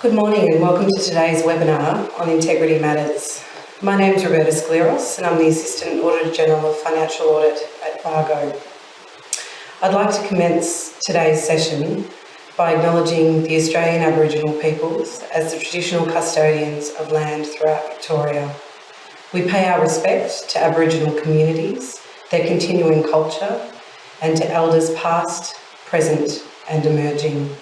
Good morning and welcome to today's webinar on Integrity Matters. My name is Roberta Skleros and I'm the Assistant Auditor-General of Financial Audit at VARGO. I'd like to commence today's session by acknowledging the Australian Aboriginal peoples as the traditional custodians of land throughout Victoria. We pay our respect to Aboriginal communities, their continuing culture, and to elders past, present and emerging.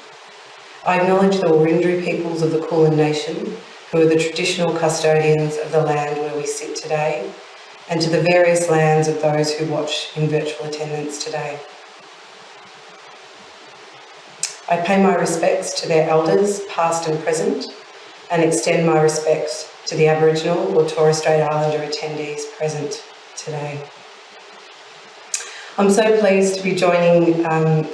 I acknowledge the Wurundjeri peoples of the Kulin Nation, who are the traditional custodians of the land where we sit today, and to the various lands of those who watch in virtual attendance today. I pay my respects to their elders, past and present, and extend my respects to the Aboriginal or Torres Strait Islander attendees present today. I'm so pleased to be joining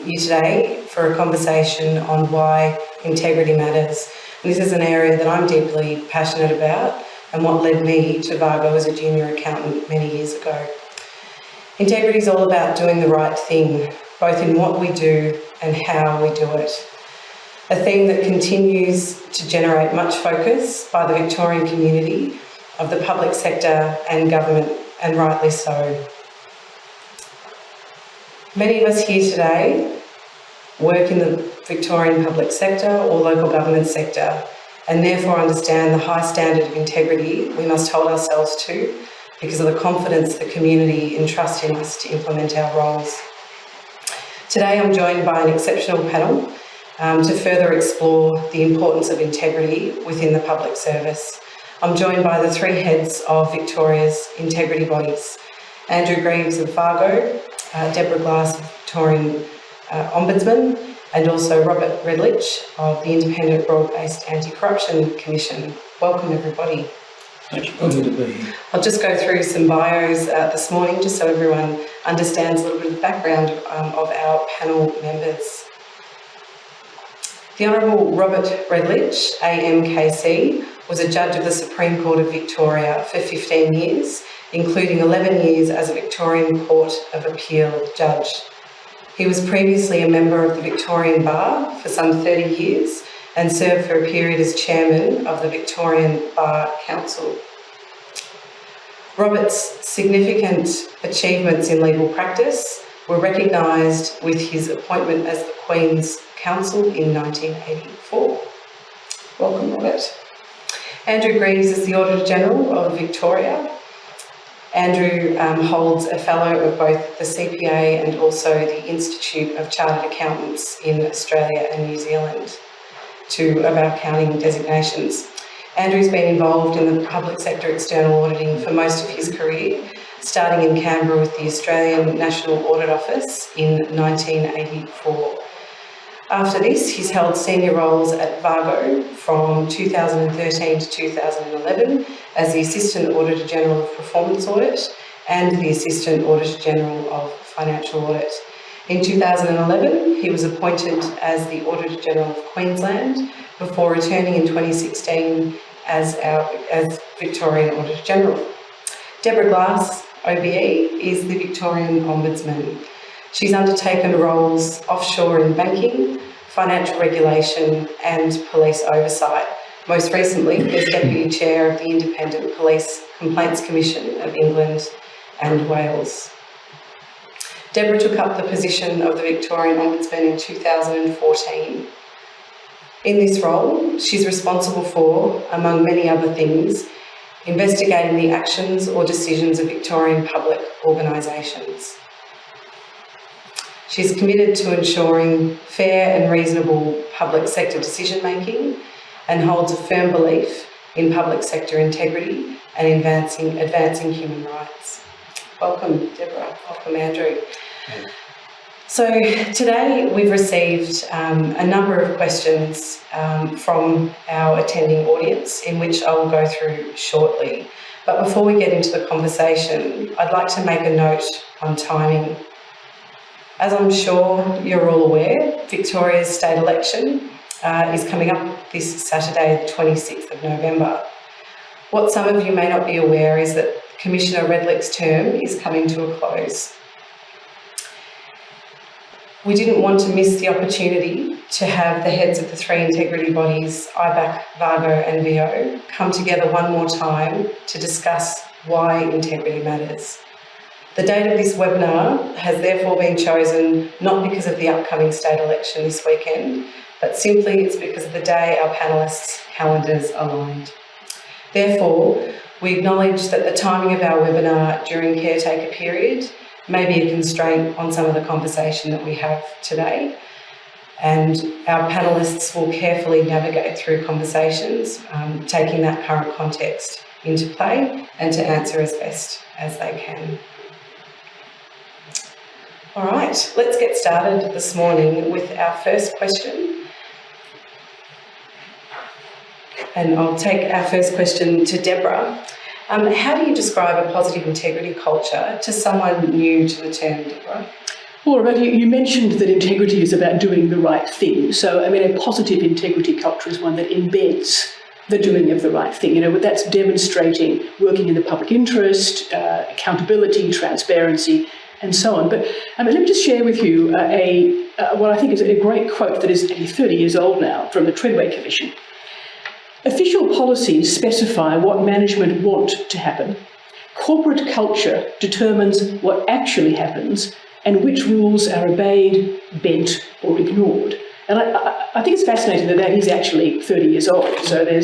you today for a conversation on why integrity matters. And this is an area that I'm deeply passionate about and what led me to VARGO as a junior accountant many years ago. Integrity is all about doing the right thing, both in what we do and how we do it. A theme that continues to generate much focus by the Victorian community of the public sector and government, and rightly so. Many of us here today work in the Victorian public sector or local government sector and therefore understand the high standard of integrity we must hold ourselves to because of the confidence the community entrusts in us to implement our roles. Today I'm joined by an exceptional panel to further explore the importance of integrity within the public service. I'm joined by the three heads of Victoria's integrity bodies: Andrew Greaves of VARGO, Deborah Glass of Victorian Ombudsman, and also Robert Redlich of the Independent Broad-Based Anti-Corruption Commission. Welcome everybody. Thank you. Lovely to be here. I'll just go through some bios this morning just so everyone understands a little bit of the background of our panel members. The Honourable Robert Redlich, AMKC, was a judge of the Supreme Court of Victoria for 15 years, including 11 years as a Victorian Court of Appeal judge. He was previously a member of the Victorian Bar for some 30 years and served for a period as chairman of the Victorian Bar Council. Robert's significant achievements in legal practice were recognised with his appointment as the Queen's Counsel in 1984. Welcome, Robert. Andrew Greaves is the Auditor-General of Victoria. Andrew holds a fellow of both the CPA and also the Institute of Chartered Accountants in Australia and New Zealand, two of our accounting designations. Andrew's been involved in the public sector external auditing for most of his career, starting in Canberra with the Australian National Audit Office in 1984. After this, he's held senior roles at VARGO from 2013 to 2011 as the Assistant Auditor-General of Performance Audit and the Assistant Auditor-General of Financial Audit. In 2011, he was appointed as the Auditor-General of Queensland before returning in 2016 as Victorian Auditor-General. Deborah Glass, OBE, is the Victorian Ombudsman. She's undertaken roles offshore in banking, financial regulation and police oversight. Most recently as Deputy Chair of the Independent Police Complaints Commission of England and Wales. Deborah took up the position of the Victorian Ombudsman in 2014. In this role, she's responsible for, among many other things, investigating the actions or decisions of Victorian public organisations. She's committed to ensuring fair and reasonable public sector decision-making and holds a firm belief in public sector integrity and advancing human rights. Welcome, Deborah. Welcome, Andrew. So today we've received a number of questions from our attending audience, in which I will go through shortly. But before we get into the conversation, I'd like to make a note on timing. As I'm sure you're all aware, Victoria's state election is coming up this Saturday, the 26th of November. What some of you may not be aware is that Commissioner Redlich's term is coming to a close. We didn't want to miss the opportunity to have the heads of the three integrity bodies, IBAC, VAGO and VO, come together one more time to discuss why integrity matters. The date of this webinar has therefore been chosen not because of the upcoming state election this weekend, but simply it's because of the day our panellists' calendars aligned. Therefore, we acknowledge that the timing of our webinar during caretaker period may be a constraint on some of the conversation that we have today, and our panellists will carefully navigate through conversations, taking that current context into play and to answer as best as they can. All right, let's get started this morning with our first question. And I'll take our first question to Deborah. How do you describe a positive integrity culture to someone new to the term, Deborah? Well, Rebecca, you mentioned that integrity is about doing the right thing. So, a positive integrity culture is one that embeds the doing of the right thing. That's demonstrating working in the public interest, accountability, transparency, and so on. But let me just share with you what I think is a great quote that is 30 years old now from the Treadway Commission. Official policies specify what management want to happen. Corporate culture determines what actually happens and which rules are obeyed, bent or ignored. And I think it's fascinating that is actually 30 years old, so there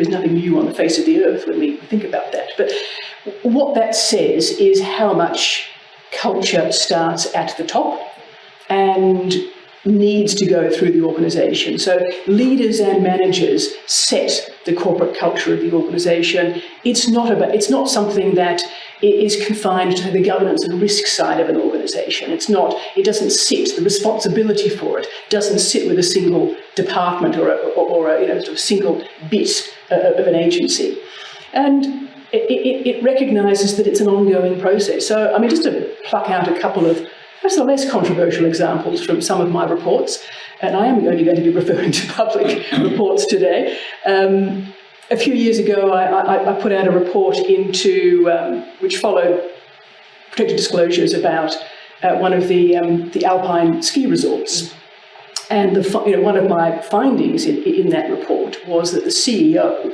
is nothing new on the face of the earth when we think about that. But what that says is how much culture starts at the top and needs to go through the organisation. So leaders and managers set the corporate culture of the organisation. It's not something that is confined to the governance and risk side of an organisation. It doesn't sit, the responsibility for it doesn't sit with a single department or a single bit of an agency. And it recognises that it's an ongoing process. So, just to pluck out a couple of perhaps the less controversial examples from some of my reports, and I am only going to be referring to public reports today. A few years ago, I put out a report which followed protected disclosures about one of the alpine ski resorts. And one of my findings in that report was that the CEO,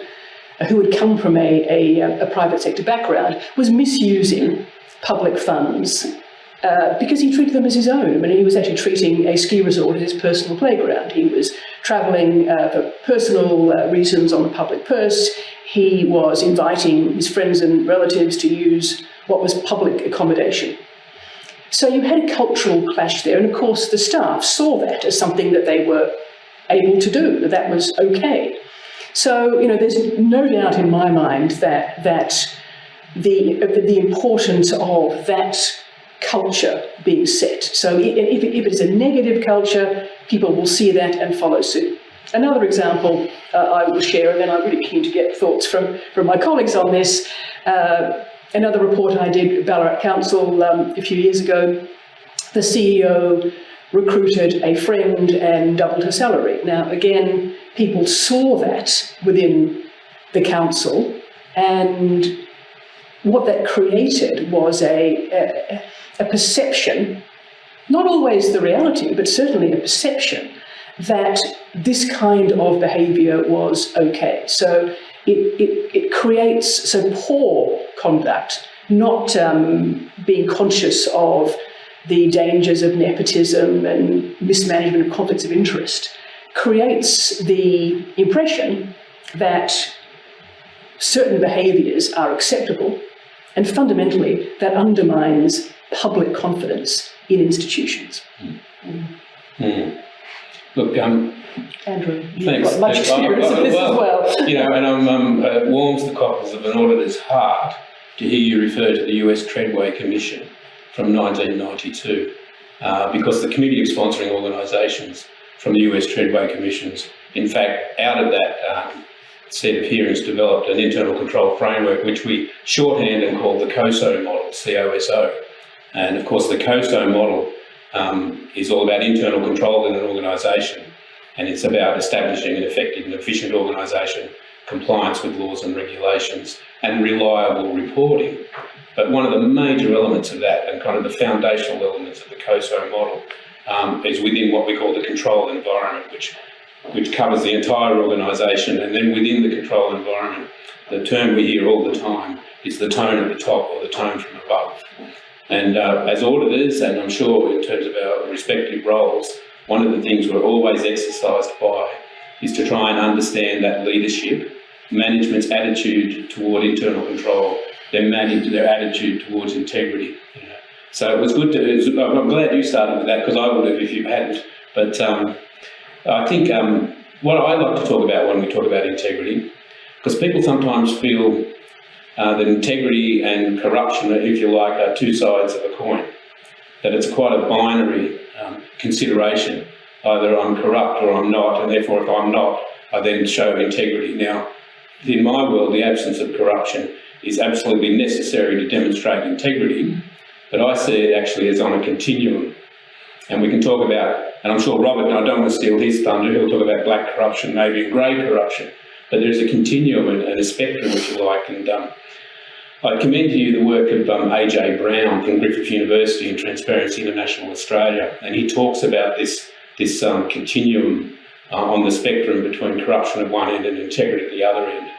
who had come from a private sector background, was misusing public funds because he treated them as his own. He was actually treating a ski resort as his personal playground. He was travelling for personal reasons on the public purse. He was inviting his friends and relatives to use what was public accommodation. So you had a cultural clash there, and of course the staff saw that as something that they were able to do, that was okay. So, there's no doubt in my mind that the importance of that culture being set. So if it is a negative culture, people will see that and follow suit. Another example I will share, and then I'm really keen to get thoughts from my colleagues on this. Another report I did at Ballarat Council a few years ago, the CEO recruited a friend and doubled her salary. Now, again, people saw that within the council, and what that created was a perception, not always the reality, but certainly a perception that this kind of behaviour was okay. So it creates poor conduct, not being conscious of the dangers of nepotism and mismanagement of conflicts of interest, creates the impression that certain behaviours are acceptable, and fundamentally that undermines public confidence in institutions. Look, Andrew, you've thanks. got much experience of this as well. And it warms the cockles of an auditor's heart to hear you refer to the US Treadway Commission from 1992, because the Committee of Sponsoring Organisations from the US Treadway Commissions, in fact, out of that set of hearings developed an internal control framework which we shorthand and call the COSO model, COSO. And of course the COSO model is all about internal control in an organisation, and it's about establishing an effective and efficient organisation, compliance with laws and regulations, and reliable reporting. But one of the major elements of that, and kind of the foundational elements of the COSO model, is within what we call the control environment, which covers the entire organisation. And then within the control environment, the term we hear all the time is the tone at the top or the tone from above. And as auditors, and I'm sure in terms of our respective roles, one of the things we're always exercised by is to try and understand that leadership, management's attitude toward internal control, their attitude towards integrity. So it was good to, I'm glad you started with that, because I would have if you hadn't. But I think what I like to talk about when we talk about integrity, because people sometimes feel that integrity and corruption, if you like, are two sides of a coin, that it's quite a binary consideration. Either I'm corrupt or I'm not, and therefore if I'm not, I then show integrity. Now, in my world, the absence of corruption is absolutely necessary to demonstrate integrity, but I see it actually as on a continuum. And we can talk about, and I'm sure Robert, and I don't want to steal his thunder, he'll talk about black corruption, maybe and grey corruption, but there's a continuum and a spectrum, if you like. And I commend to you the work of AJ Brown from Griffith University and Transparency International Australia, and he talks about this continuum on the spectrum between corruption at one end and integrity at the other end.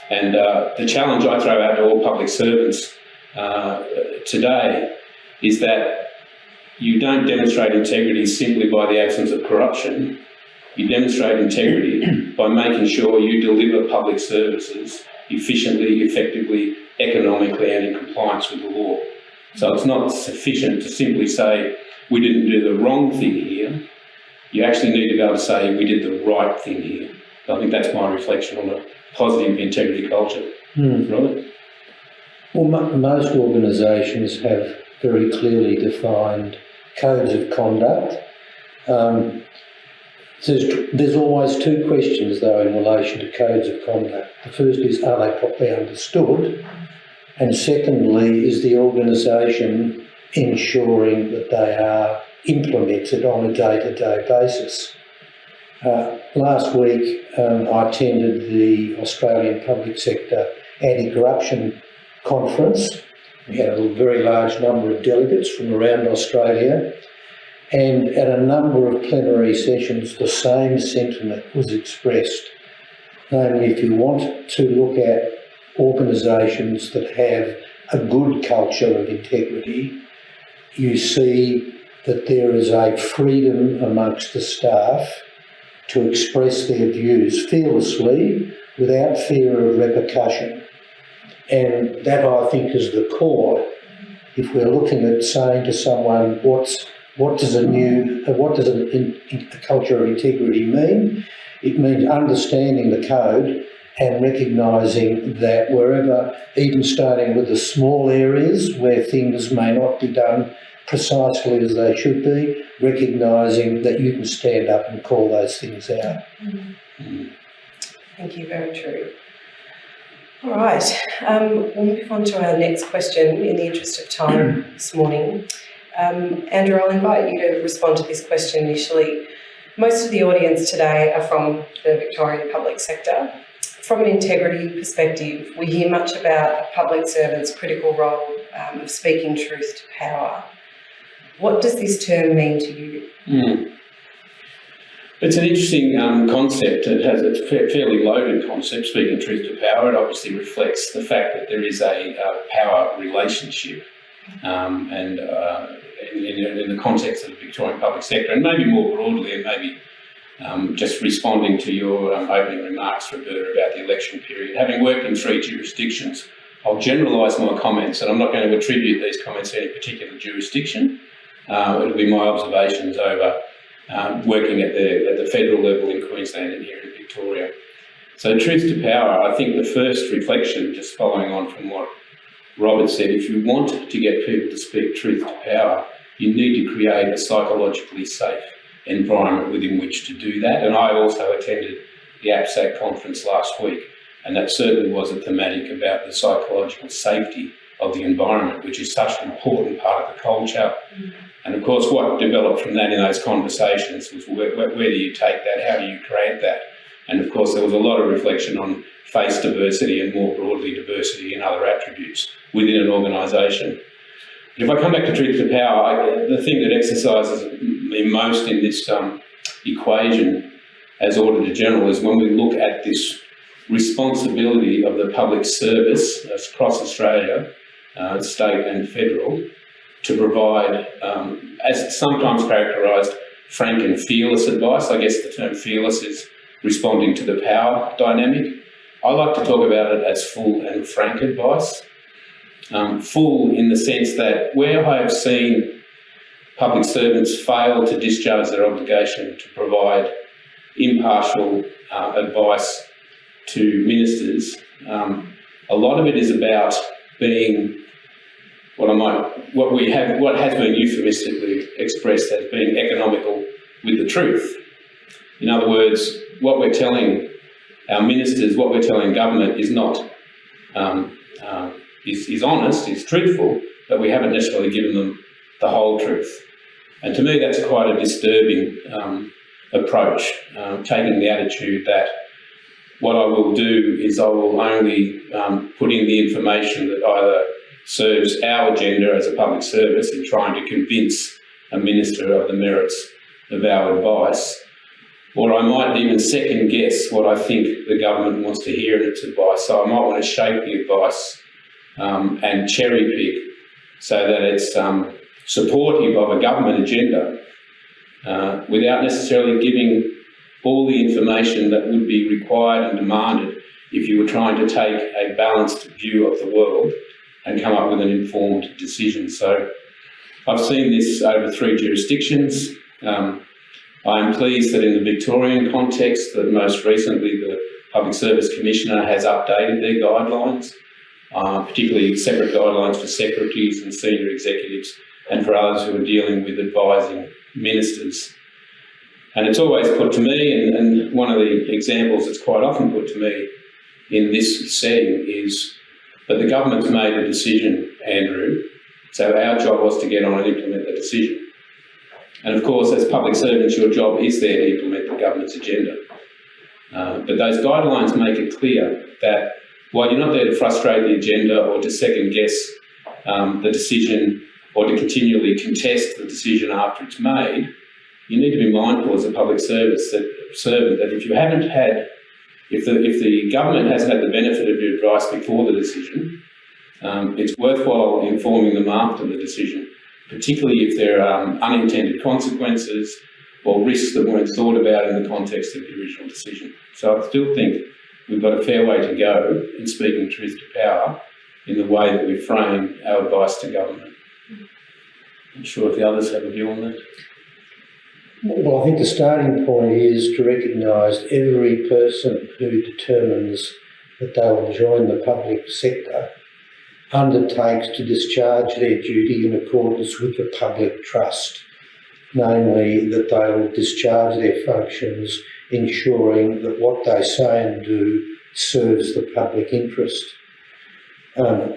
And the challenge I throw out to all public servants today is that you don't demonstrate integrity simply by the absence of corruption. You demonstrate integrity by making sure you deliver public services efficiently, effectively, economically and in compliance with the law. So it's not sufficient to simply say we didn't do the wrong thing here. You actually need to be able to say we did the right thing here. I think that's my reflection on a positive integrity culture. Robert? Well, most organisations have very clearly defined codes of conduct. There's always two questions, though, in relation to codes of conduct. The first is, are they properly understood? And secondly, is the organisation ensuring that they are implemented on a day-to-day basis? Last week, I attended the Australian Public Sector Anti-Corruption Conference. We had a very large number of delegates from around Australia, and at a number of plenary sessions, the same sentiment was expressed. Namely, if you want to look at organisations that have a good culture of integrity, you see that there is a freedom amongst the staff to express their views fearlessly without fear of repercussion. And that, I think, is the core. If we're looking at saying to someone, what does a culture of integrity mean? It means understanding the code and recognising that wherever, even starting with the small areas where things may not be done precisely as they should be, recognising that you can stand up and call those things out. Thank you, very true. All right, we'll move on to our next question in the interest of time this morning. Andrew, I'll invite you to respond to this question initially. Most of the audience today are from the Victorian public sector. From an integrity perspective, we hear much about a public servant's critical role of speaking truth to power. What does this term mean to you? It's an interesting concept. It's a fairly loaded concept, speaking truth to power. It obviously reflects the fact that there is a power relationship and in the context of the Victorian public sector, and maybe more broadly, and maybe just responding to your opening remarks, Roberta, about the election period. Having worked in 3 jurisdictions, I'll generalise my comments, and I'm not going to attribute these comments to any particular jurisdiction. It'll be my observations over working at the federal level in Queensland and here in Victoria. So truth to power, I think the first reflection, just following on from what Robert said, if you want to get people to speak truth to power, you need to create a psychologically safe environment within which to do that. And I also attended the APSAC conference last week, and that certainly was a thematic about the psychological safety of the environment, which is such an important part of the culture. And of course, what developed from that in those conversations was where do you take that? How do you create that? And of course, there was a lot of reflection on face diversity and more broadly diversity and other attributes within an organisation. If I come back to truth to power, the thing that exercises me me most in this equation as Auditor-General is when we look at this responsibility of the public service across Australia, state and federal, to provide, as sometimes characterised, frank and fearless advice. I guess the term fearless is responding to the power dynamic. I like to talk about it as full and frank advice. Full in the sense that where I have seen public servants fail to discharge their obligation to provide impartial advice to ministers, a lot of it is about being what has been euphemistically expressed as being economical with the truth. In other words, what we're telling our ministers, what we're telling government is not is honest, is truthful, but we haven't necessarily given them the whole truth. And to me, that's quite a disturbing approach, taking the attitude that what I will do is I will only put in the information that either serves our agenda as a public service in trying to convince a minister of the merits of our advice, or I might even second guess what I think the government wants to hear in its advice. So I might want to shape the advice and cherry pick so that it's supportive of a government agenda without necessarily giving all the information that would be required and demanded if you were trying to take a balanced view of the world and come up with an informed decision. So I've seen this over 3 jurisdictions. I am pleased that in the Victorian context that most recently the Public Service Commissioner has updated their guidelines, particularly separate guidelines for secretaries and senior executives and for others who are dealing with advising ministers. And it's always put to me, and one of the examples that's quite often put to me in this setting is, but the government's made a decision, Andrew, so our job was to get on and implement the decision. And of course, as public servants, your job is there to implement the government's agenda. But those guidelines make it clear that while you're not there to frustrate the agenda or to second guess the decision or to continually contest the decision after it's made, you need to be mindful as a public servant that if the government hasn't had the benefit of your advice before the decision, it's worthwhile informing them after the decision, particularly if there are unintended consequences or risks that weren't thought about in the context of the original decision. So I still think we've got a fair way to go in speaking truth to power in the way that we frame our advice to government. I'm not sure if the others have a view on that. Well, I think the starting point is to recognise every person who determines that they will join the public sector undertakes to discharge their duty in accordance with the public trust, namely that they will discharge their functions ensuring that what they say and do serves the public interest.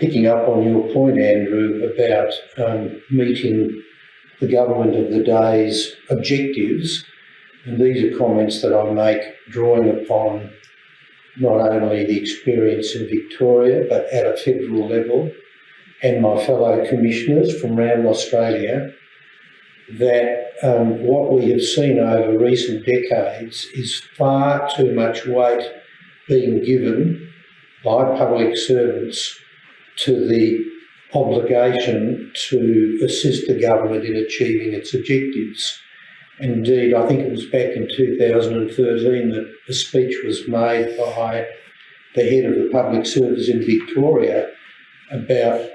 Picking up on your point, Andrew, about meeting the government of the day's objectives, and these are comments that I make drawing upon not only the experience in Victoria but at a federal level and my fellow commissioners from around Australia, that what we have seen over recent decades is far too much weight being given by public servants to the obligation to assist the government in achieving its objectives. Indeed, I think it was back in 2013 that a speech was made by the head of the public service in Victoria about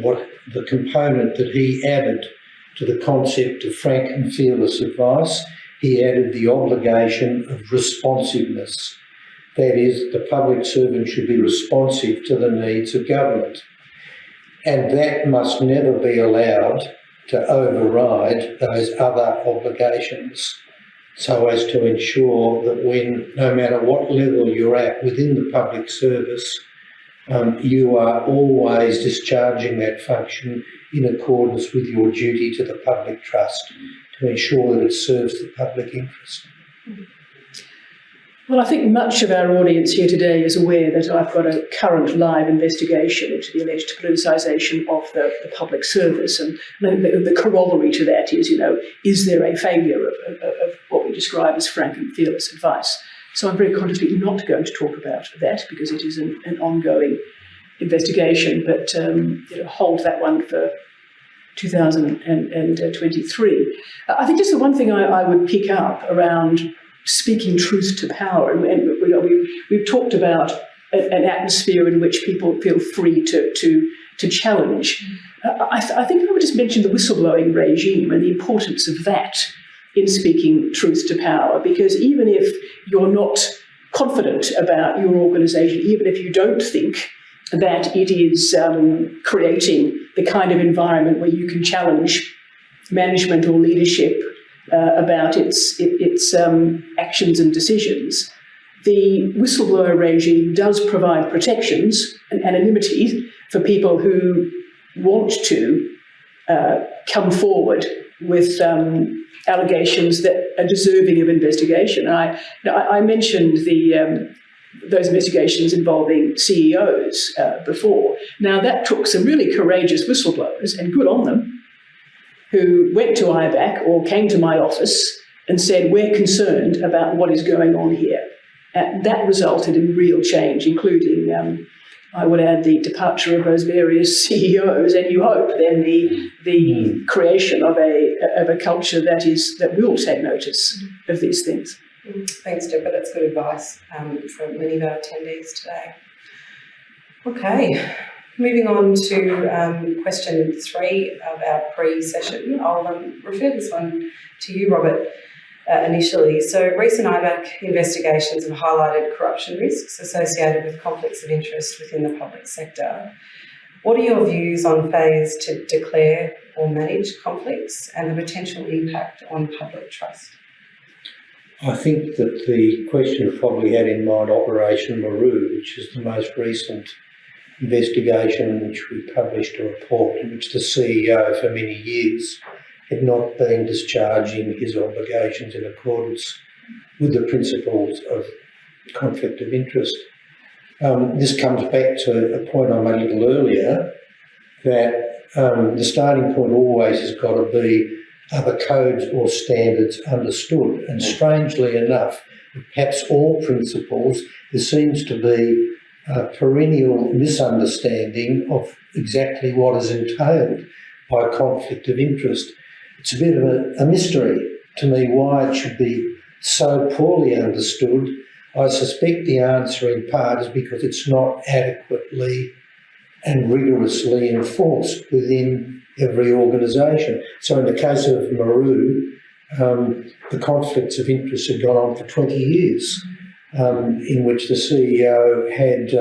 what the component that he added to the concept of frank and fearless advice. He added the obligation of responsiveness. That is, the public servant should be responsive to the needs of government. And that must never be allowed to override those other obligations, so as to ensure that no matter what level you're at within the public service, you are always discharging that function in accordance with your duty to the public trust to ensure that it serves the public interest. Well, I think much of our audience here today is aware that I've got a current live investigation into the alleged politicisation of the public service, and the corollary to that is, is there a failure of what we describe as frank and fearless advice? So I'm very consciously not going to talk about that because it is an ongoing investigation, but hold that one for 2023. I think just the one thing I would pick up around speaking truth to power, and we've talked about an atmosphere in which people feel free to challenge. I think I would just mention the whistleblowing regime and the importance of that in speaking truth to power, because even if you're not confident about your organisation, even if you don't think that it is creating the kind of environment where you can challenge management or leadership about its actions and decisions, the whistleblower regime does provide protections and anonymity for people who want to come forward with allegations that are deserving of investigation. I mentioned those investigations involving CEOs before. Now, that took some really courageous whistleblowers, and good on them, who went to IBAC or came to my office and said, we're concerned about what is going on here. That resulted in real change, including, I would add, the departure of those various CEOs, and you hope then the creation of a culture that will take notice of these things. Thanks, Deborah. That's good advice from many of our attendees today. Okay, moving on to question 3 of our pre-session. I'll refer this one to you, Robert, initially. So recent IBAC investigations have highlighted corruption risks associated with conflicts of interest within the public sector. What are your views on phase to declare or manage conflicts and the potential impact on public trust? I think that the question probably had in mind Operation Maru, which is the most recent investigation in which we published a report in which the CEO for many years had not been discharging his obligations in accordance with the principles of conflict of interest. This comes back to a point I made a little earlier, that the starting point always has got to be, are the codes or standards understood? And strangely enough, perhaps all principles, there seems to be a perennial misunderstanding of exactly what is entailed by conflict of interest. It's a bit of a mystery to me why it should be so poorly understood. I suspect the answer in part is because it's not adequately and rigorously enforced within every organisation. So in the case of Maru, the conflicts of interest had gone on for 20 years, in which the CEO had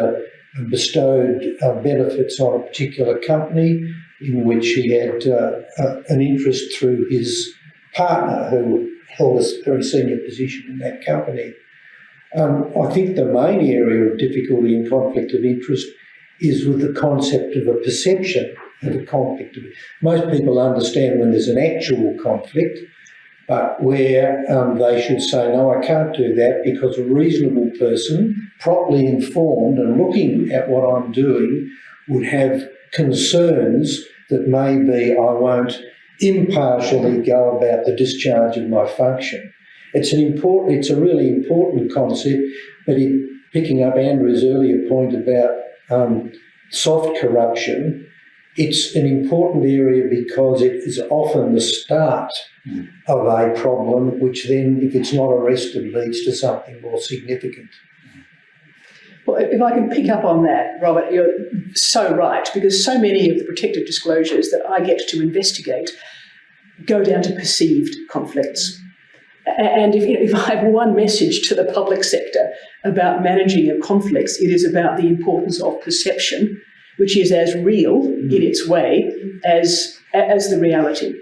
bestowed benefits on a particular company, in which he had an interest through his partner who held a very senior position in that company. I think the main area of difficulty in conflict of interest is with the concept of a perception of a conflict. Most people understand when there's an actual conflict, but where they should say, no, I can't do that because a reasonable person, properly informed and looking at what I'm doing, would have concerns that maybe I won't impartially go about the discharge of my function. It's a really important concept, but picking up Andrew's earlier point about soft corruption, it's an important area because it is often the start of a problem, which then, if it's not arrested, leads to something more significant. Well, if I can pick up on that, Robert, you're so right, because so many of the protective disclosures that I get to investigate go down to perceived conflicts. And if I have one message to the public sector about managing of conflicts, it is about the importance of perception, which is as real in its way as the reality.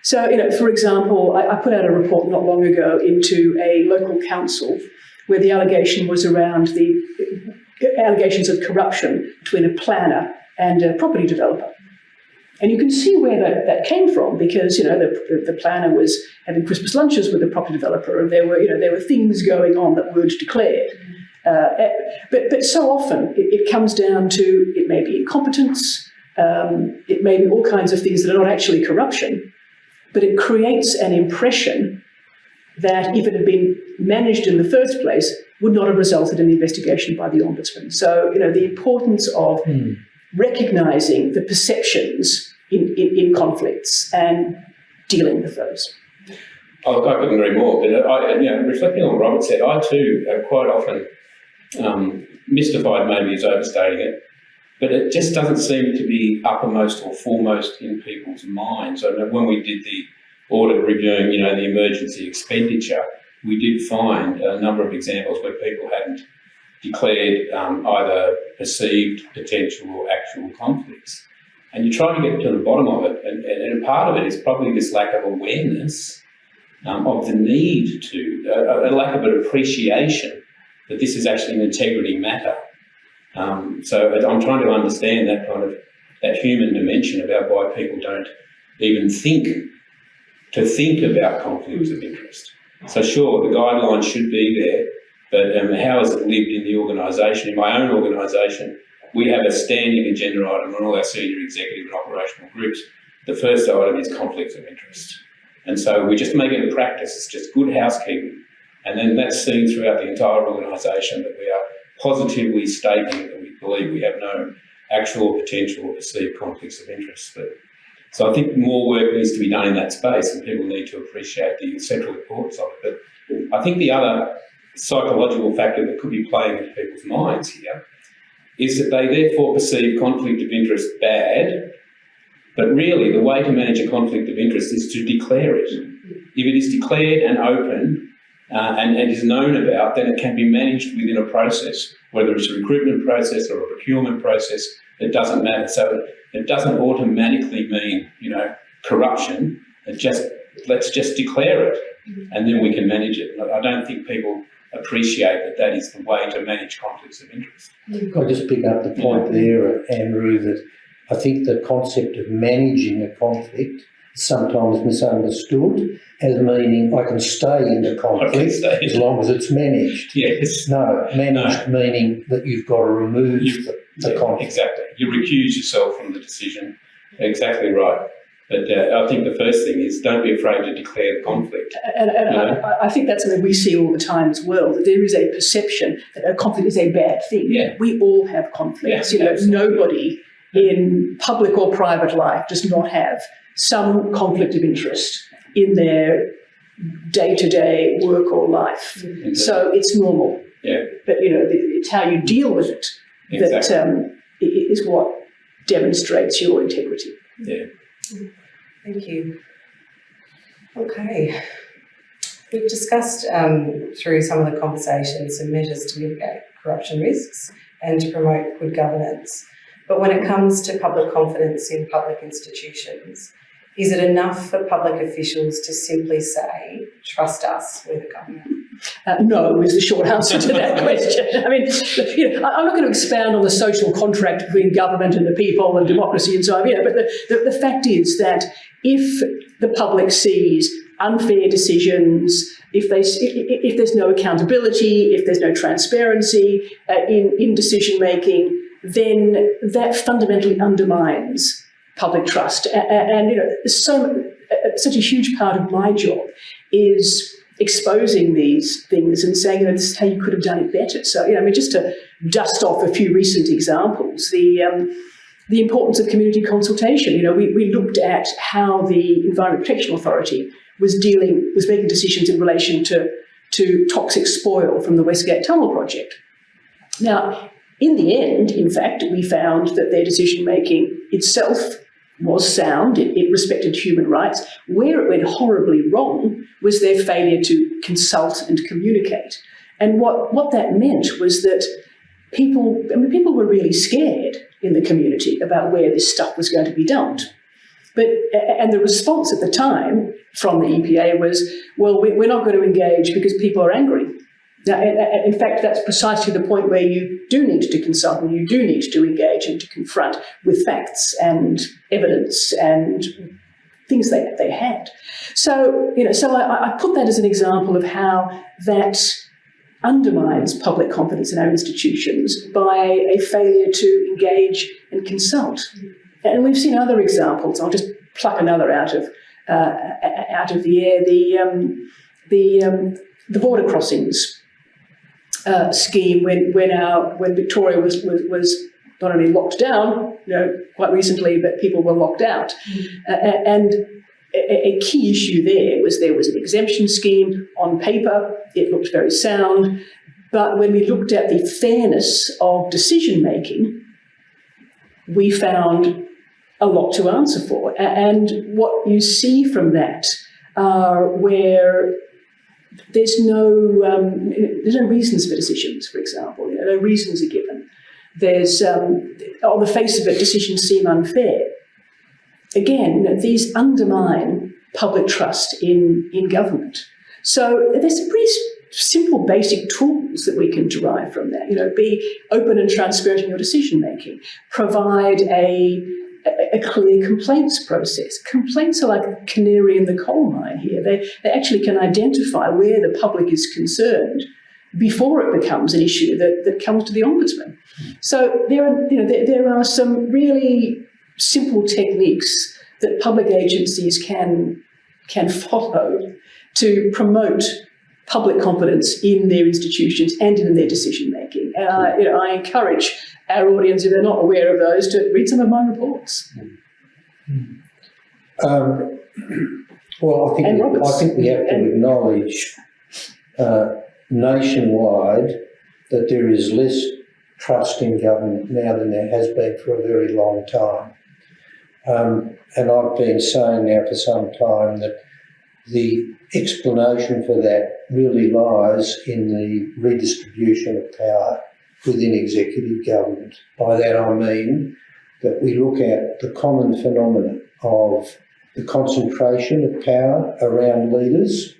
So, for example, I put out a report not long ago into a local council where the allegation was around the allegations of corruption between a planner and a property developer. And you can see where that came from, because the planner was having Christmas lunches with the property developer, and there were things going on that weren't declared. But so often it comes down to, it may be incompetence, it may be all kinds of things that are not actually corruption, but it creates an impression that if it had been managed in the first place, would not have resulted in the investigation by the Ombudsman. So, the importance of recognising the perceptions in conflicts and dealing with those. I couldn't agree more. But reflecting on what Robert said, I too have quite often mystified, maybe is overstating it, but it just doesn't seem to be uppermost or foremost in people's minds. So when we did the audit reviewing, the emergency expenditure, we did find a number of examples where people hadn't declared either perceived, potential or actual conflicts. And you try to get to the bottom of it, and part of it is probably this lack of awareness of the need to, a lack of an appreciation that this is actually an integrity matter. So I'm trying to understand that human dimension about why people don't even think about conflicts of interest. So sure, the guidelines should be there, but how is it lived in the organisation? In my own organisation, we have a standing agenda item on all our senior executive and operational groups. The first item is conflicts of interest. And so we just make it a practice. It's just good housekeeping. And then that's seen throughout the entire organisation, that we are positively stating that we believe we have no actual or potential or perceived conflicts of interest. So I think more work needs to be done in that space, and people need to appreciate the central importance of it. But I think the other psychological factor that could be playing with people's minds here is that they therefore perceive conflict of interest bad, but really the way to manage a conflict of interest is to declare it. If it is declared and open and is known about, then it can be managed within a process, whether it's a recruitment process or a procurement process, it doesn't matter. So it doesn't automatically mean, corruption. Let's just declare it, and then we can manage it. I don't think people appreciate that is the way to manage conflicts of interest. I'll just pick up the point there, Andrew, that I think the concept of managing a conflict is sometimes misunderstood as meaning I can stay in the conflict as long as it's managed. Yes. No, managed meaning that you've got to remove the conflict. Exactly. You recuse yourself from the decision. Exactly right. But I think the first thing is don't be afraid to declare the conflict. And I think that's something we see all the time as well, that there is a perception that a conflict is a bad thing. Yeah. We all have conflicts. Yeah, nobody in public or private life does not have some conflict of interest in their day-to-day work or life. Mm-hmm. So it's normal. Yeah. But, it's how you deal with it that is what demonstrates your integrity. Yeah. Thank you. Okay. We've discussed through some of the conversations some measures to mitigate corruption risks and to promote good governance. But when it comes to public confidence in public institutions, is it enough for public officials to simply say, trust us, we're the government? No is the short answer to that question. I mean, I'm not going to expound on the social contract between government and the people and democracy and so on, but the fact is that if the public sees unfair decisions, if there's no accountability, if there's no transparency in decision-making, then that fundamentally undermines public trust. And such a huge part of my job is exposing these things and saying, this is how you could have done it better. So, just to dust off a few recent examples, the importance of community consultation. We looked at how the Environment Protection Authority was making decisions in relation to toxic spoil from the Westgate Tunnel project. Now, in the end, in fact, we found that their decision-making itself was sound, it respected human rights. Where it went horribly wrong was their failure to consult and communicate. And what that meant was that people were really scared in the community about where this stuff was going to be dumped. And the response at the time from the EPA was, well, we're not going to engage because people are angry. Now, in fact, that's precisely the point where you do need to consult and you do need to engage and to confront with facts and evidence and things they had. So, I put that as an example of how that undermines public confidence in our institutions by a failure to engage and consult. And we've seen other examples. I'll just pluck another out of the air. The border crossings scheme when Victoria was not only locked down, quite recently, but people were locked out. And a key issue there was an exemption scheme. On paper, it looked very sound, but when we looked at the fairness of decision-making, we found a lot to answer for. And what you see from that are where there's no reasons for decisions, for example. No reasons are given. There's, on the face of it, decisions seem unfair. Again, these undermine public trust in government. So there's some pretty simple basic tools that we can derive from that. Be open and transparent in your decision making. Provide a clear complaints process. Complaints are like a canary in the coal mine here. They actually can identify where the public is concerned before it becomes an issue that comes to the Ombudsman. So there are some really simple techniques that public agencies can follow to promote public confidence in their institutions and in their decision making. And I encourage our audience, if they're not aware of those, to read some of my reports. Well, I think we have to acknowledge nationwide that there is less trust in government now than there has been for a very long time. And I've been saying now for some time that the explanation for that really lies in the redistribution of power within executive government. By that I mean that we look at the common phenomenon of the concentration of power around leaders.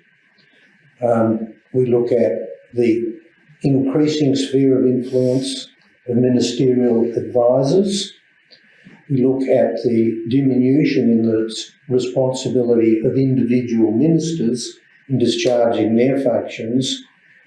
We look at the increasing sphere of influence of ministerial advisors. We look at the diminution in the responsibility of individual ministers in discharging their functions.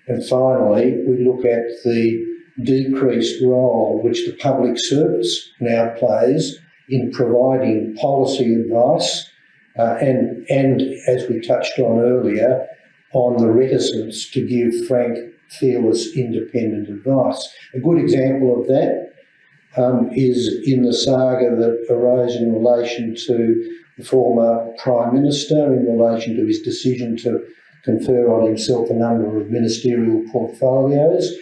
And finally, we look at the decreased role which the public service now plays in providing policy advice and as we touched on earlier, on the reticence to give frank, fearless, independent advice. A good example of that is in the saga that arose in relation to the former Prime Minister in relation to his decision to confer on himself a number of ministerial portfolios,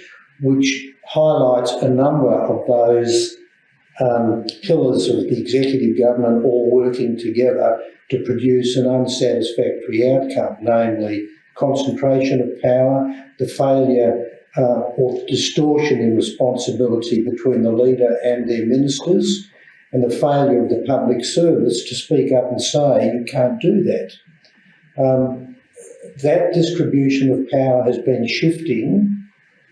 which highlights a number of those pillars of the executive government all working together to produce an unsatisfactory outcome, namely concentration of power, the failure or distortion in responsibility between the leader and their ministers, and the failure of the public service to speak up and say, you can't do that. That distribution of power has been shifting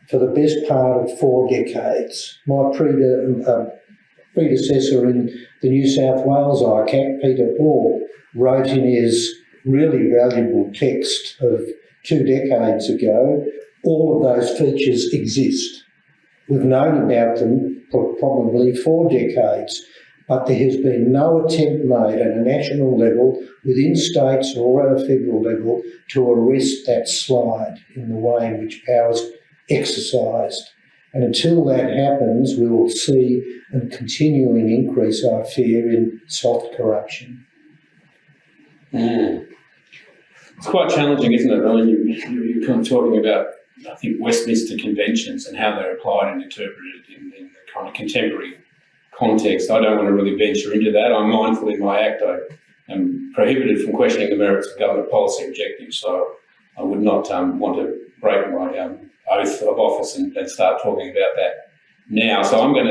for the best part of 4 decades. My predecessor in the New South Wales ICAC, Peter Hall, wrote in his really valuable text of 2 decades ago, all of those features exist. We've known about them for probably 4 decades, but there has been no attempt made at a national level, within states or at a federal level, to arrest that slide in the way in which power is exercised. And until that happens, we will see a continuing increase, I fear, in soft corruption. It's quite challenging, isn't it? I mean, you're kind of talking about, I think, Westminster conventions and how they're applied and interpreted in the kind of contemporary context. I don't want to really venture into that. I'm mindful in my act I am prohibited from questioning the merits of government policy objectives, so I would not want to break my oath of office and start talking about that now. So I'm going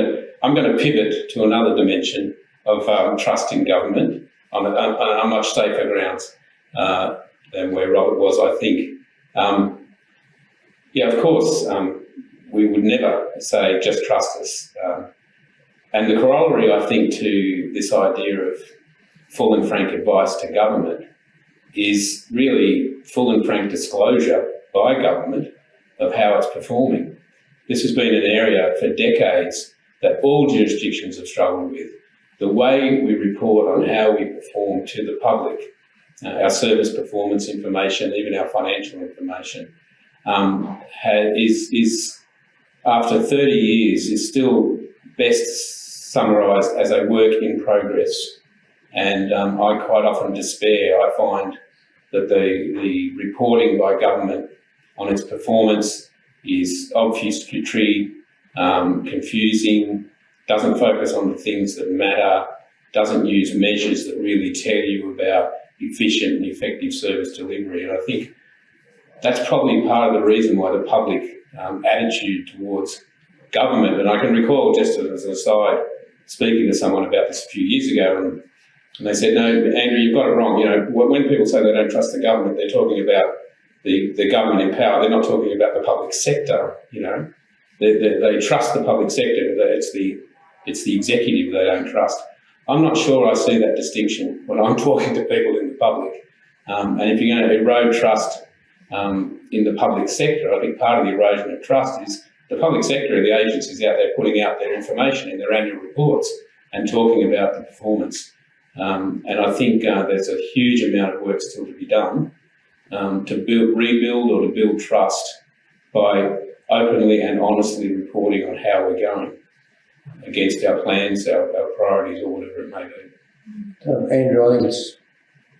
to pivot to another dimension of trust in government on a much safer grounds than where Robert was, I think. Yeah, of course, we would never say just trust us. And the corollary, I think, to this idea of full and frank advice to government is really full and frank disclosure by government of how it's performing. This has been an area for decades that all jurisdictions have struggled with. The way we report on how we perform to the public, our service performance information, even our financial information, is after 30 years is still best summarised as a work in progress. And I quite often despair. I find that the reporting by government on its performance is obfuscatory, confusing, doesn't focus on the things that matter, doesn't use measures that really tell you about efficient and effective service delivery. And I think that's probably part of the reason why the public attitude towards government, and I can recall, just as an aside, speaking to someone about this a few years ago, and they said, no, Andrew, you've got it wrong. You know, when people say they don't trust the government, they're talking about the government in power. They're not talking about the public sector, you know. They trust the public sector, but it's the executive they don't trust. I'm not sure I see that distinction when I'm talking to people in the public. And if you're going to erode trust in the public sector, I think part of the erosion of trust is the public sector, the agencies out there putting out their information in their annual reports and talking about the performance. And I think there's a huge amount of work still to be done to rebuild or to build trust by openly and honestly reporting on how we're going against our plans, our priorities, or whatever it may be. Andrew, I think it's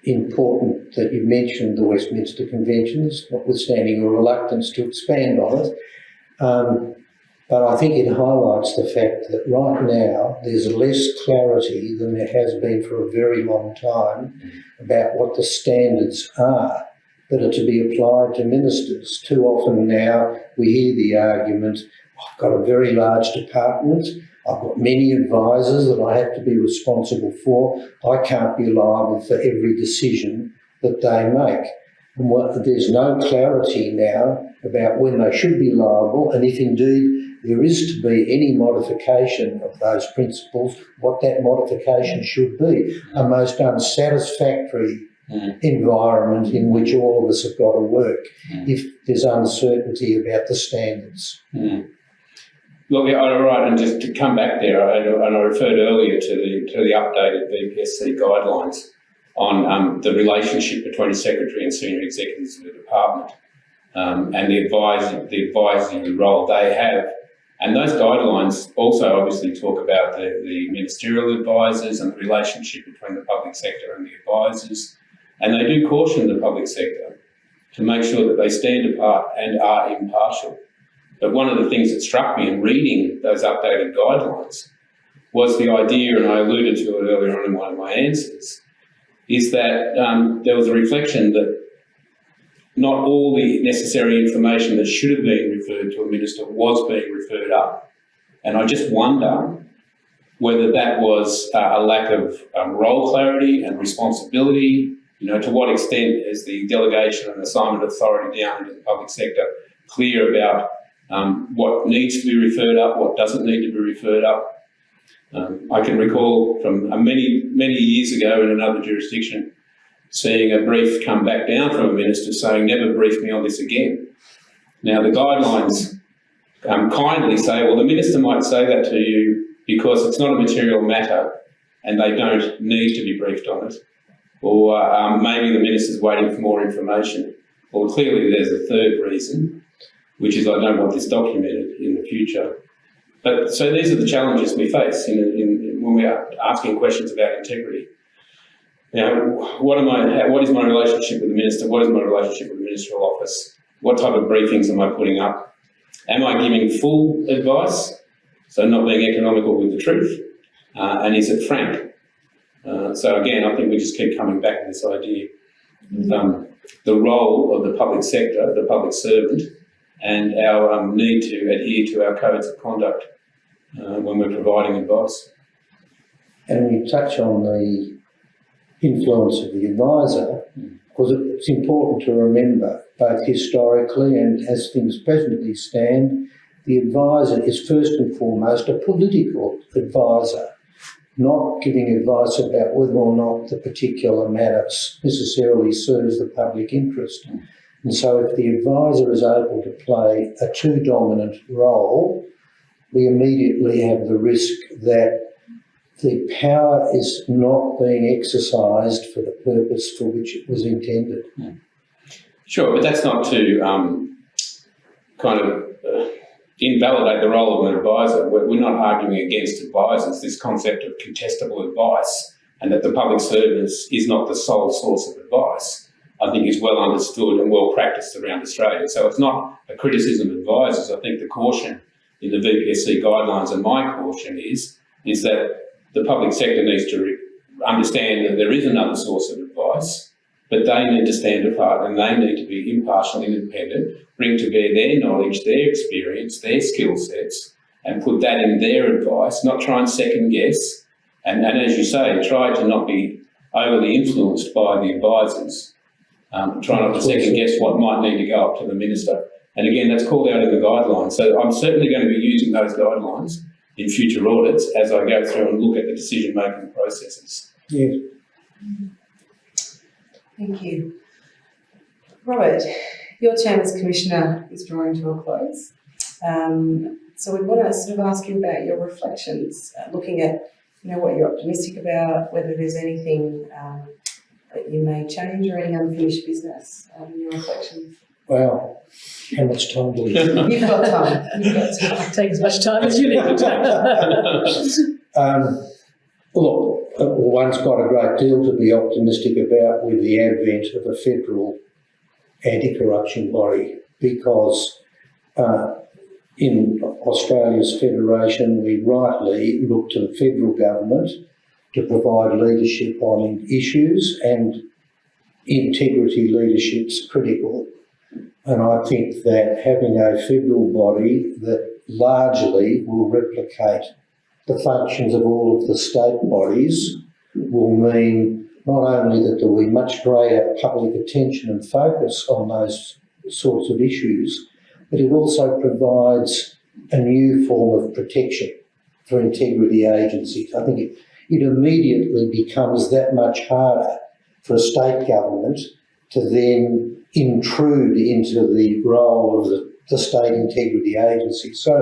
important that you mentioned the Westminster Conventions, notwithstanding your reluctance to expand on it. But I think it highlights the fact that right now there's less clarity than there has been for a very long time about what the standards are that are to be applied to ministers. Too often now we hear the argument, I've got a very large department, I've got many advisors that I have to be responsible for, I can't be liable for every decision that they make. And there's no clarity now about when they should be liable, and if indeed there is to be any modification of those principles, what that modification should be. A most unsatisfactory environment in which all of us have got to work if there's uncertainty about the standards. Look, right, and just to come back there, and I referred earlier to the updated VPSC guidelines on the relationship between a secretary and senior executives of the department and the advisory role they have. And those guidelines also obviously talk about the ministerial advisors and the relationship between the public sector and the advisors. And they do caution the public sector to make sure that they stand apart and are impartial. But one of the things that struck me in reading those updated guidelines was the idea, and I alluded to it earlier on in one of my answers, is that there was a reflection that not all the necessary information that should have been referred to a minister was being referred up. And I just wonder whether that was a lack of role clarity and responsibility. You know, to what extent is the delegation and assignment authority down into the public sector clear about what needs to be referred up, what doesn't need to be referred up. I can recall from many years ago in another jurisdiction seeing a brief come back down from a minister saying, never brief me on this again. Now, the guidelines kindly say, well, the minister might say that to you because it's not a material matter and they don't need to be briefed on it. Or maybe the minister's waiting for more information. Well, clearly there's a third reason, which is I don't want this documented in the future. But so these are the challenges we face when we are asking questions about integrity. You know, what is my relationship with the minister? What is my relationship with the ministerial office? What type of briefings am I putting up? Am I giving full advice? So not being economical with the truth. And is it frank? So again, I think we just keep coming back to this idea of the role of the public sector, the public servant, and our need to adhere to our codes of conduct when we're providing advice. And you touch on the influence of the advisor, because it's important to remember both historically and as things presently stand, the advisor is first and foremost a political advisor, not giving advice about whether or not the particular matter necessarily serves the public interest. And so if the advisor is able to play a too dominant role, we immediately have the risk that the power is not being exercised for the purpose for which it was intended. Sure, but that's not to invalidate the role of an advisor. We're not arguing against advisors, this concept of contestable advice, and that the public service is not the sole source of advice, I think is well understood and well practiced around Australia. So it's not a criticism of advisors. I think the caution in the VPSC guidelines, and my caution is that the public sector needs to understand that there is another source of advice, but they need to stand apart and they need to be impartial and independent, bring to bear their knowledge, their experience, their skill sets, and put that in their advice, not try and second guess. And as you say, try to not be overly influenced by the advisors. Try not to second guess what might need to go up to the minister. And again, that's called out in the guidelines. So I'm certainly going to be using those guidelines in future audits as I go through and look at the decision-making processes. Yes. Thank you. Robert, your term as Commissioner is drawing to a close. So we want to sort of ask you about your reflections, looking at what you're optimistic about, whether there's anything that you may change or any unfinished business in your reflections. Well, how much time do we have? You've got time. You've got time. Take as much time as you need. Look, one's got a great deal to be optimistic about with the advent of a federal anti-corruption body, because in Australia's federation we rightly look to the federal government to provide leadership on issues, and integrity leadership's critical. And I think that having a federal body that largely will replicate the functions of all of the state bodies will mean not only that there will be much greater public attention and focus on those sorts of issues, but it also provides a new form of protection for integrity agencies. I think it immediately becomes that much harder for a state government to then intrude into the role of the state integrity agency. So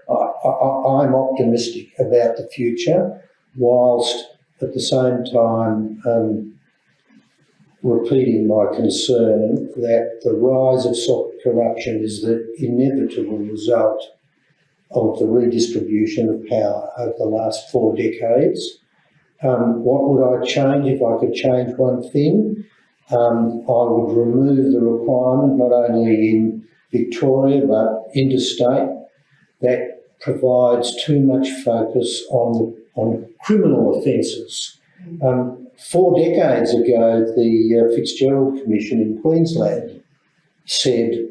I'm optimistic about the future, whilst at the same time repeating my concern that the rise of soft corruption is the inevitable result of the redistribution of power over the last 4 decades. What would I change if I could change one thing? I would remove the requirement, not only in Victoria but interstate, that provides too much focus on criminal offences. 4 decades ago, the Fitzgerald Commission in Queensland said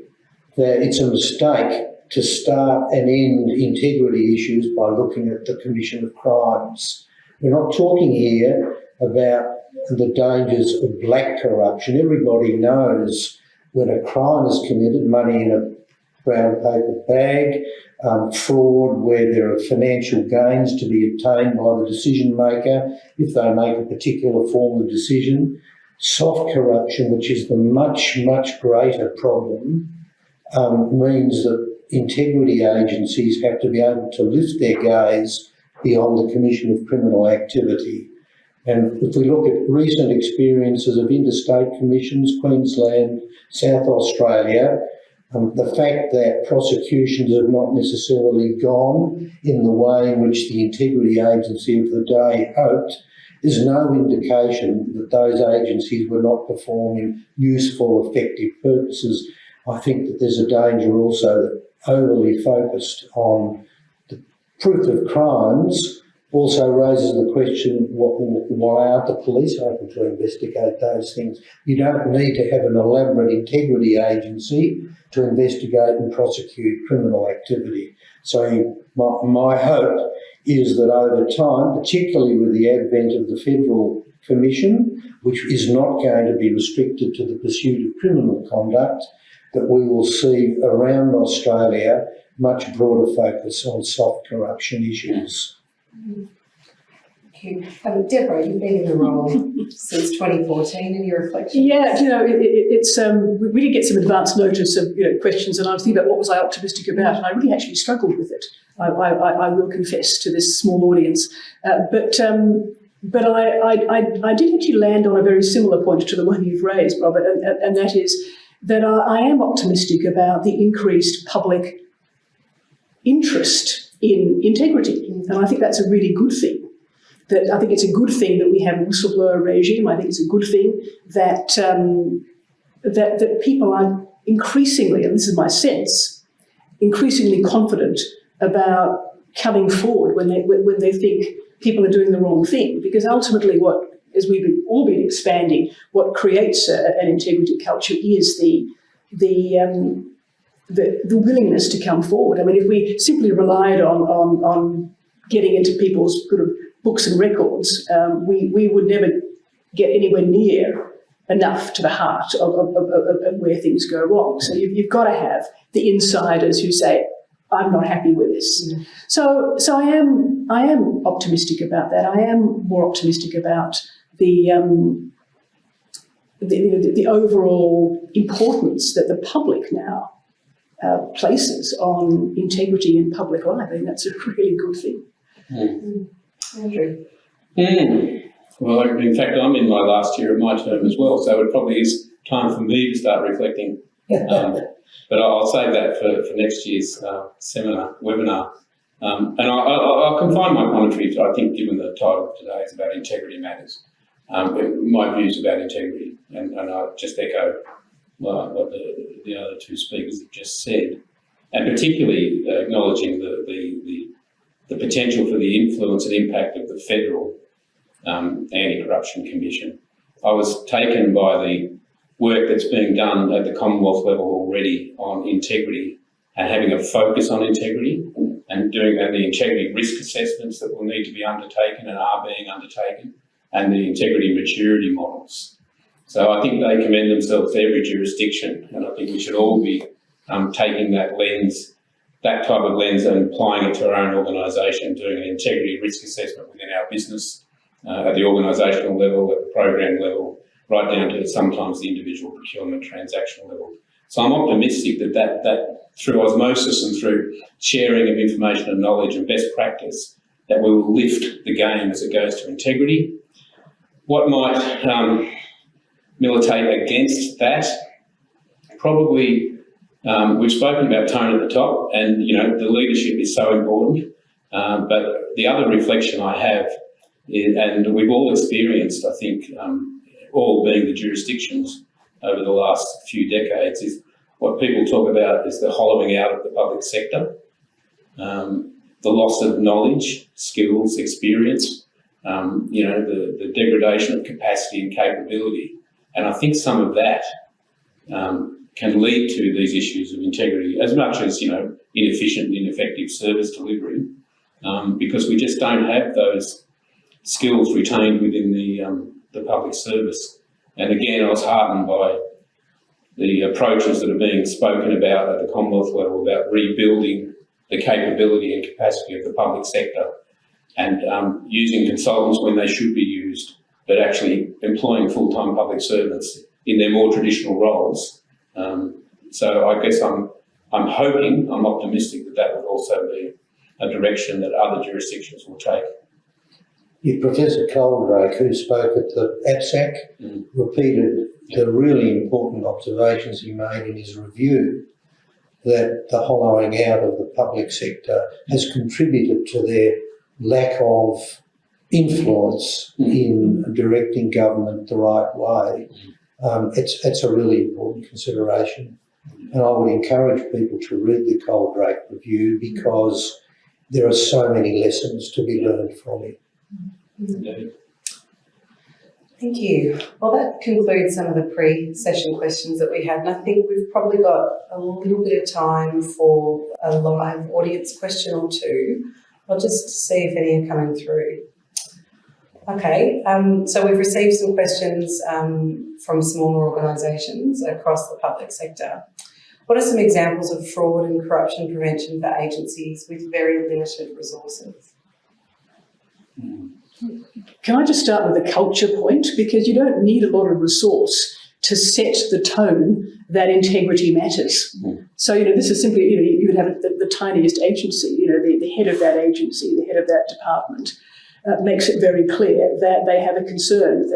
that it's a mistake to start and end integrity issues by looking at the commission of crimes. We're not talking here about the dangers of black corruption. Everybody knows when a crime is committed, money in a brown paper bag, fraud where there are financial gains to be obtained by the decision maker if they make a particular form of decision. Soft corruption, which is the much, much greater problem, means that integrity agencies have to be able to lift their gaze beyond the commission of criminal activity. And if we look at recent experiences of interstate commissions, Queensland, South Australia, the fact that prosecutions have not necessarily gone in the way in which the integrity agency of the day hoped is no indication that those agencies were not performing useful, effective purposes. I think that there's a danger also that overly focused on the proof of crimes also raises the question, why aren't the police open to investigate those things? You don't need to have an elaborate integrity agency to investigate and prosecute criminal activity. So my hope is that over time, particularly with the advent of the Federal Commission, which is not going to be restricted to the pursuit of criminal conduct, that we will see around Australia much broader focus on soft corruption issues. Thank you. Deborah, you've been in the role since 2014. Any reflections? Yeah, it's we did get some advance notice of questions, and I was thinking about what was I optimistic about, and I really actually struggled with it. I will confess to this small audience, but I did actually land on a very similar point to the one you've raised, Robert, and that is that I am optimistic about the increased public interest in integrity, and I think that's a really good thing. That I think it's a good thing that we have a whistleblower regime. I think it's a good thing that that people are increasingly, and this is my sense, increasingly confident about coming forward when they think people are doing the wrong thing. Because ultimately, what, as we've all been expanding, what creates an integrity culture is the willingness to come forward. I mean, if we simply relied on getting into people's sort of books and records, we would never get anywhere near enough to the heart of where things go wrong. So you've got to have the insiders who say, I'm not happy with this. Mm. So I am optimistic about that. I am more optimistic about the overall importance that the public now places on integrity in public life. I think that's a really good thing. Mm. Andrew? Well, in fact, I'm in my last year of my term as well, so it probably is time for me to start reflecting. But I'll save that for next year's webinar. And I'll confine my commentary to, I think, given the title of today is about integrity matters, my views about integrity. And I'll just echo what the other two speakers have just said, and particularly acknowledging the potential for the influence and impact of the federal Anti-Corruption Commission. I was taken by the work that's being done at the Commonwealth level already on integrity and having a focus on integrity and doing the integrity risk assessments that will need to be undertaken and are being undertaken, and the integrity maturity models. So I think they commend themselves to every jurisdiction, and I think we should all be taking that lens, that type of lens, and applying it to our own organisation, doing an integrity risk assessment within our business at the organisational level, at the program level, right down to sometimes the individual procurement transactional level. So I'm optimistic that through osmosis and through sharing of information and knowledge and best practice, that we will lift the game as it goes to integrity. What might militate against that? Probably, we've spoken about tone at the top, and the leadership is so important. But the other reflection I have, and we've all experienced, I think, all being the jurisdictions over the last few decades, is what people talk about is the hollowing out of the public sector, the loss of knowledge, skills, experience, the degradation of capacity and capability. And I think some of that can lead to these issues of integrity, as much as, inefficient and ineffective service delivery, because we just don't have those skills retained within the public service. And again, I was heartened by the approaches that are being spoken about at the Commonwealth level about rebuilding the capability and capacity of the public sector, and using consultants when they should be used, but actually employing full-time public servants in their more traditional roles. So I guess I'm optimistic that would also be a direction that other jurisdictions will take. Professor Coldrake, who spoke at the ABSAC, repeated the really important observations he made in his review, that the hollowing out of the public sector has contributed to their lack of influence in directing government the right way. It's a really important consideration. And I would encourage people to read the Coldrake review, because there are so many lessons to be learned from it. Thank you. Well, that concludes some of the pre-session questions that we had, and I think we've probably got a little bit of time for a live audience question or two. I'll just see if any are coming through. Okay, so we've received some questions from smaller organisations across the public sector. What are some examples of fraud and corruption prevention for agencies with very limited resources? Can I just start with a culture point? Because you don't need a lot of resource to set the tone that integrity matters. So, this is simply, you would have the tiniest agency, the head of that agency, the head of that department, makes it very clear that they have a concern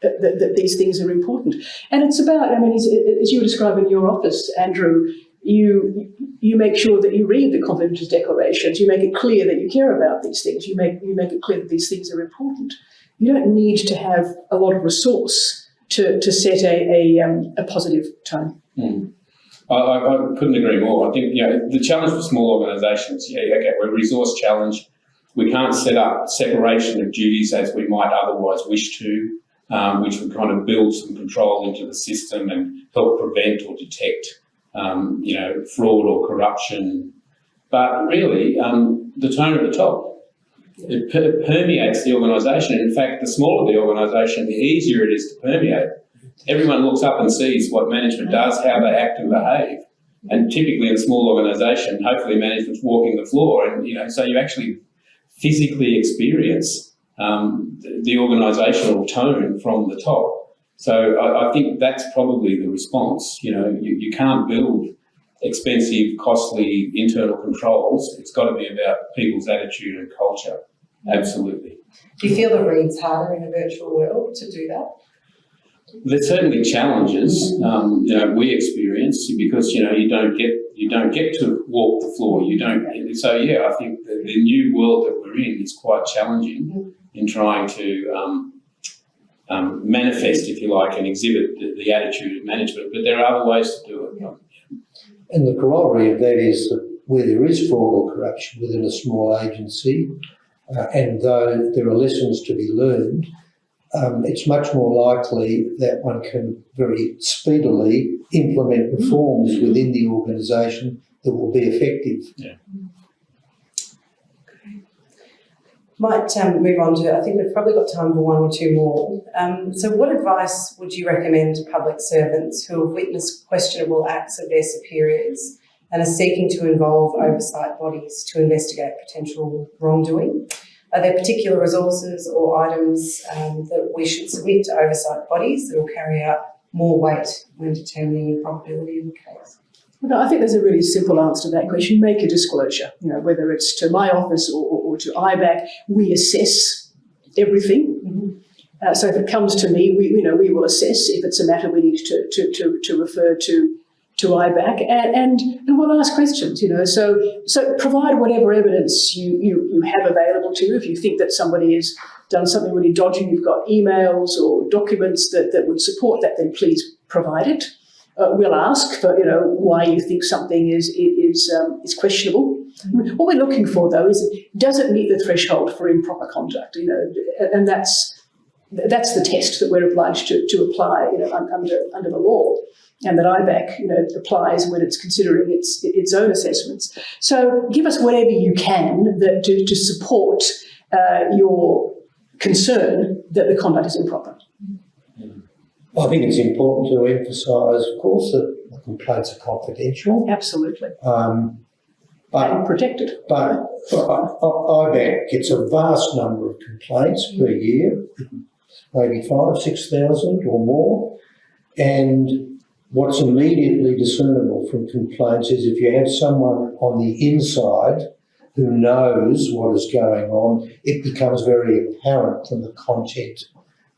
that these things are important. And it's about, as you were describing in your office, Andrew, you make sure that you read the confidential declarations, you make it clear that you care about these things, you make it clear that these things are important. You don't need to have a lot of resource to set a positive tone. I couldn't agree more. I think, the challenge for small organisations, we're resource challenged. We can't set up separation of duties as we might otherwise wish to, which would kind of build some control into the system and help prevent or detect, fraud or corruption. But really, the tone at the top, it permeates the organisation. In fact, the smaller the organisation, the easier it is to permeate. Everyone looks up and sees what management does, how they act and behave. And typically in a small organisation, hopefully management's walking the floor, and so you actually physically experience the organisational tone from the top. So I think that's probably the response. You can't build expensive, costly internal controls. It's got to be about people's attitude and culture. Absolutely. Do you feel the read's harder in a virtual world to do that? There's certainly challenges we experience because you don't get to walk the floor. You don't. So I think the new world that we're in is quite challenging in trying to manifest, if you like, and exhibit the attitude of management. But there are other ways to do it. And the corollary of that is that where there is fraud or corruption within a small agency, and though there are lessons to be learned, it's much more likely that one can very speedily implement reforms within the organisation that will be effective. Yeah. Might move on to, I think we've probably got time for one or two more. So what advice would you recommend to public servants who have witnessed questionable acts of their superiors and are seeking to involve oversight bodies to investigate potential wrongdoing? Are there particular resources or items that we should submit to oversight bodies that will carry out more weight when determining the probability of the case? Well, I think there's a really simple answer to that question. Make a disclosure, whether it's to my office or to IBAC, we assess everything. So if it comes to me, we will assess. If it's a matter we need to refer to IBAC, and we'll ask questions. So provide whatever evidence you have available to you. If you think that somebody has done something really dodgy, you've got emails or documents that would support that, then please provide it. We'll ask for why you think something is questionable. What we're looking for though is, does it meet the threshold for improper conduct? And that's the test that we're obliged to apply under the law, and that IBAC applies when it's considering its own assessments. So give us whatever you can to support your concern that the conduct is improper. I think it's important to emphasise, of course, that the complaints are confidential. Absolutely. And protected. But IBAC gets a vast number of complaints per year, maybe 5,000, 6,000 or more. And what's immediately discernible from complaints is if you have someone on the inside who knows what is going on, it becomes very apparent from the content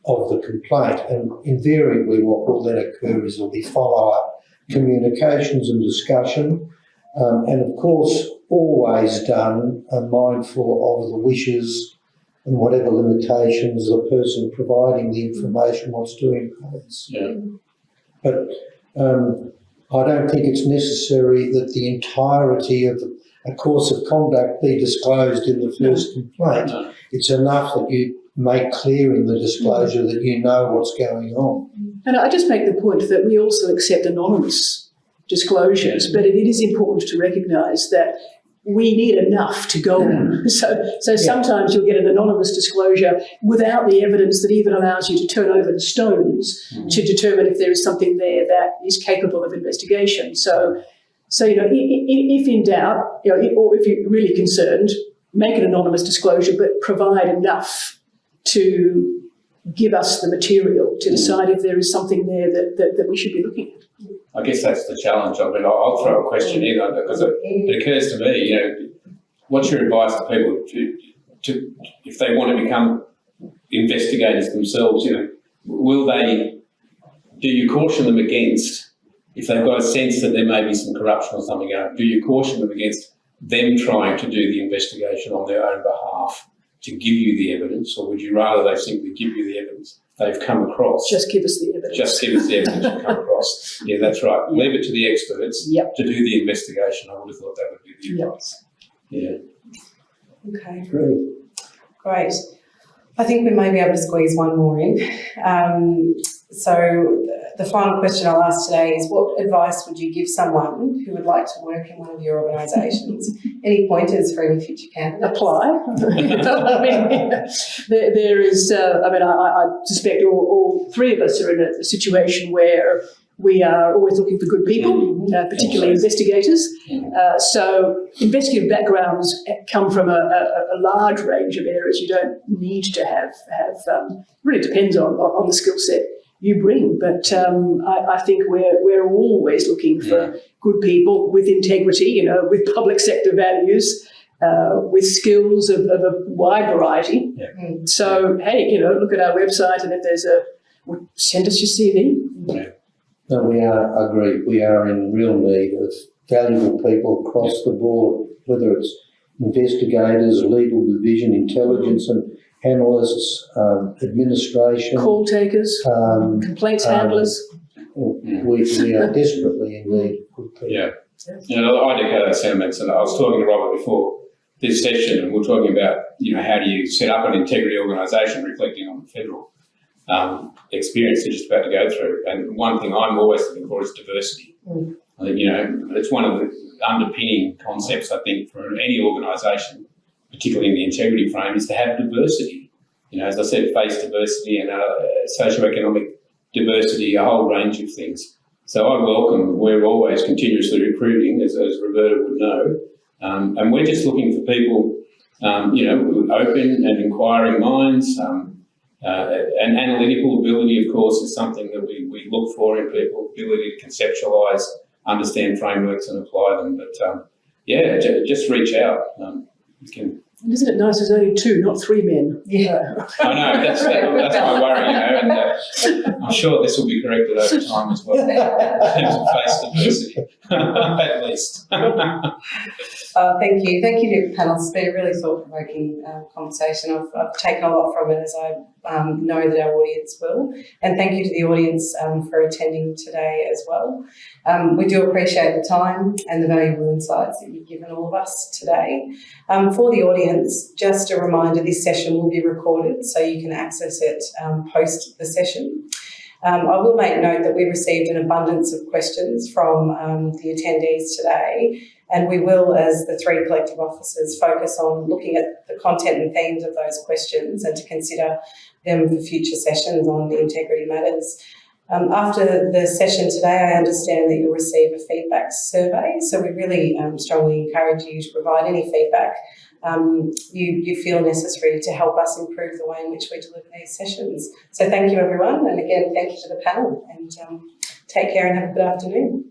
of the complaint, and invariably what will then occur is there'll be follow-up communications and discussion, and of course always done mindful of the wishes and whatever limitations the person providing the information wants to impose. Yeah. But I don't think it's necessary that the entirety of a course of conduct be disclosed in the first complaint. No. It's enough that you make clear in the disclosure that you know what's going on. And I just make the point that we also accept anonymous disclosures, but it is important to recognise that we need enough to go on. So sometimes you'll get an anonymous disclosure without the evidence that even allows you to turn over the stones to determine if there is something there that is capable of investigation. So if in doubt, or if you're really concerned, make an anonymous disclosure, but provide enough to give us the material to decide if there is something there that we should be looking at. I guess that's the challenge of it. I'll throw a question in because it occurs to me, what's your advice to people to if they want to become investigators themselves, do you caution them against, if they've got a sense that there may be some corruption or something going on, do you caution them against them trying to do the investigation on their own behalf to give you the evidence, or would you rather they simply give you the evidence they've come across? Just give us the evidence. Just give us the evidence you've come across. Yeah, that's right. Leave it to the experts to do the investigation. I would have thought that would be the advice. Yeah. Okay. Great. Great. I think we may be able to squeeze one more in. So the final question I'll ask today is, what advice would you give someone who would like to work in one of your organisations? Any pointers for any future candidates? Apply. I mean, there is, I suspect all three of us are in a situation where we are always looking for good people, particularly investigators. So investigative backgrounds come from a large range of areas. You don't need to have really depends on the skill set you bring. But I think we're always looking for good people with integrity, with public sector values, with skills of a wide variety. So, hey, look at our website, and if there's send us your CV. No, we are agreed. We are in real need of valuable people across the board, whether it's investigators, legal division, intelligence and analysts, administration, call takers, complaints handlers. We are desperately in need of good people. Yeah. I echo those sentiments, and I was talking to Robert before this session, and we're talking about, how do you set up an integrity organisation reflecting on the federal experience they're just about to go through. And one thing I'm always looking for is diversity. I think, it's one of the underpinning concepts, I think, for any organisation, particularly in the integrity frame, is to have diversity. As I said, face diversity and socioeconomic diversity, a whole range of things. So I welcome, we're always continuously recruiting, as Roberta would know, and we're just looking for people, with open and inquiring minds. And analytical ability, of course, is something that we look for in people, ability to conceptualise, understand frameworks and apply them. But, just reach out. Isn't it nice there's only 2, not 3 men? Yeah. I know, that's my worry, and I'm sure this will be corrected over time as well, in terms of face diversity, at least. Thank you. Thank you to the panel. It's been a really thought-provoking conversation. I've taken a lot from it, as I know that our audience will. And thank you to the audience for attending today as well. We do appreciate the time and the valuable insights that you've given all of us today. For the audience, just a reminder, this session will be recorded, so you can access it post the session. I will make note that we received an abundance of questions from the attendees today, and we will, as the 3 collective officers, focus on looking at the content and themes of those questions and to consider them for future sessions on the integrity matters. After the session today, I understand that you'll receive a feedback survey, so we really strongly encourage you to provide any feedback you feel necessary to help us improve the way in which we deliver these sessions. So thank you, everyone, and again, thank you to the panel, and take care and have a good afternoon.